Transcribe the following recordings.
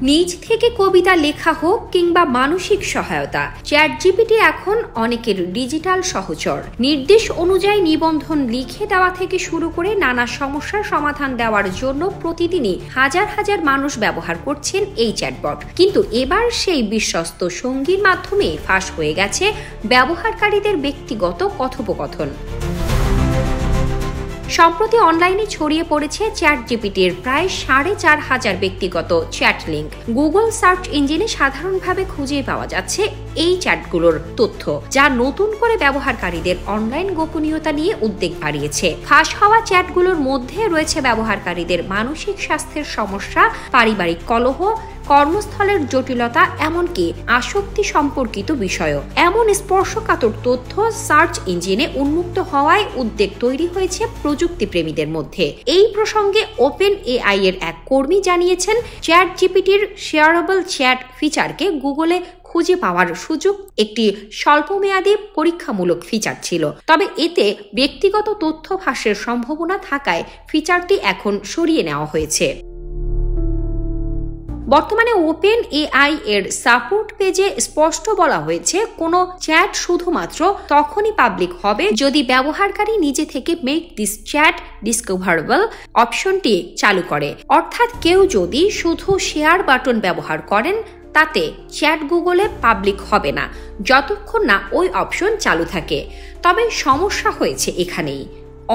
নিজ থেকে কবিতা লেখা হোক কিংবা মানসিক সহায়তা, চ্যাটজিপিটি এখন অনেকের ডিজিটাল সহচর। নির্দেশ অনুযায়ী নিবন্ধন লিখে দেওয়া থেকে শুরু করে নানা সমস্যার সমাধান দেওয়ার জন্য প্রতিদিনই হাজার হাজার মানুষ ব্যবহার করছেন এই চ্যাটবট। কিন্তু এবার সেই বিশ্বস্ত সঙ্গীর মাধ্যমে ফাঁস হয়ে গেছে ব্যবহারকারীদের ব্যক্তিগত কথোপকথন। সম্প্রতি অনলাইনে ছড়িয়ে পড়েছে চ্যাটজিপিটির প্রায় 4,500 ব্যক্তিগত চ্যাট লিঙ্ক। গুগল সার্চ ইঞ্জিনে সাধারণভাবে খুঁজে পাওয়া যাচ্ছে এই চ্যাটগুলোর তথ্য, যা নতুন করে ব্যবহারকারীদের অনলাইন গোপনীয়তা নিয়ে উদ্বেগ বাড়িয়েছে। ফাঁস হওয়া চ্যাটগুলোর মধ্যে রয়েছে ব্যবহারকারীদের মানসিক স্বাস্থ্যের সমস্যা, পারিবারিক কলহ, কর্মস্থলের জটিলতা, এমনকি আসক্তি সম্পর্কিত বিষয়ও। এমন স্পর্শকাতর তথ্য সার্চ ইঞ্জিনে উন্মুক্ত হওয়ায় উদ্বেগ তৈরি হয়েছে প্রযুক্তিপ্রেমীদের মধ্যে। এই প্রসঙ্গে ওপেন এআই এর এক কর্মী জানিয়েছেন, চ্যাটজিপিটির শেয়ারেবল চ্যাট ফিচারকে গুগলে খুঁজে পাওয়ার সুযোগ একটি স্বল্পমেয়াদী পরীক্ষামূলক ফিচার ছিল, তবে এতে ব্যক্তিগত তথ্য ফাঁসের সম্ভাবনা থাকায় ফিচারটি এখন সরিয়ে নেওয়া হয়েছে। বর্তমানে ওপেন এআই এর সাপোর্ট পেজে স্পষ্ট বলা হয়েছে, কোনো চ্যাট শুধুমাত্র তখনই পাবলিক হবে যদি ব্যবহারকারী নিজে থেকে মেক দিস চ্যাট ডিসকভারেবল অপশনটি চালু করে। অর্থাৎ কেউ যদি শুধু শেয়ার বাটন ব্যবহার করেন, তাতে চ্যাট গুগলে পাবলিক হবে না যতক্ষণ না ওই অপশন চালু থাকে। তবে সমস্যা হয়েছে এখানেই।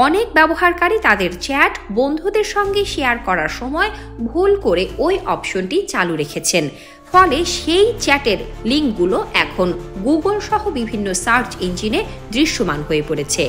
অনেক ব্যবহারকারী তাদের চ্যাট বন্ধুদের সঙ্গে শেয়ার করার সময় ভুল করে ওই অপশনটি চালু রেখেছেন। ফলে সেই চ্যাটের লিঙ্কগুলো এখন গুগল সহ বিভিন্ন সার্চ ইঞ্জিনে দৃশ্যমান হয়ে পড়েছে।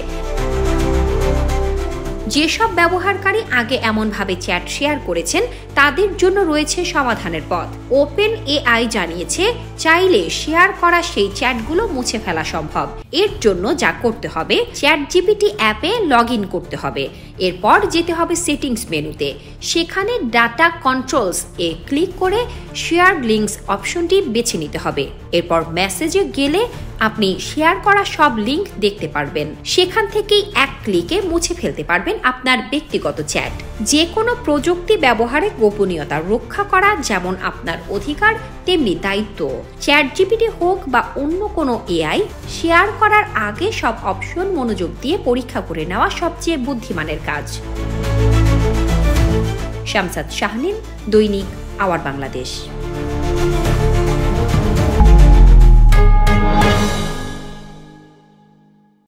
যেসব ব্যবহারকারী আগে এমনভাবে চ্যাট শেয়ার করেছেন, তাদের জন্য রয়েছে সমাধানের পথ। ওপেন এআই জানিয়েছে, চাইলে শেয়ার করা সেই চ্যাটগুলো মুছে ফেলা সম্ভব। এর জন্য যা করতে হবে, চ্যাটজিপিটি অ্যাপে লগ ইন করতে হবে। এরপর যেতে হবে সেটিংস মেনুতে, সেখানে ডাটা কন্ট্রোলস এ ক্লিক করে শেয়ার লিঙ্কস অপশনটি বেছে নিতে হবে। এরপর মেসেজে গেলে আপনি শেয়ার করা সব লিঙ্ক দেখতে পারবেন। সেখান থেকেই এক ক্লিকে মুছে ফেলতে পারবেন আপনার ব্যক্তিগত চ্যাট। যে কোনো প্রযুক্তি ব্যবহারে গোপনীয়তা রক্ষা করা যেমন আপনার অধিকার, তেমনি দায়িত্ব। চ্যাটজিপিটি হোক বা অন্য কোনো এআই, শেয়ার করার আগে সব অপশন মনোযোগ দিয়ে পরীক্ষা করে নেওয়া সবচেয়ে বুদ্ধিমানের কাজ। শামসাদ শাহনীন, দৈনিক আওয়ার বাংলাদেশ।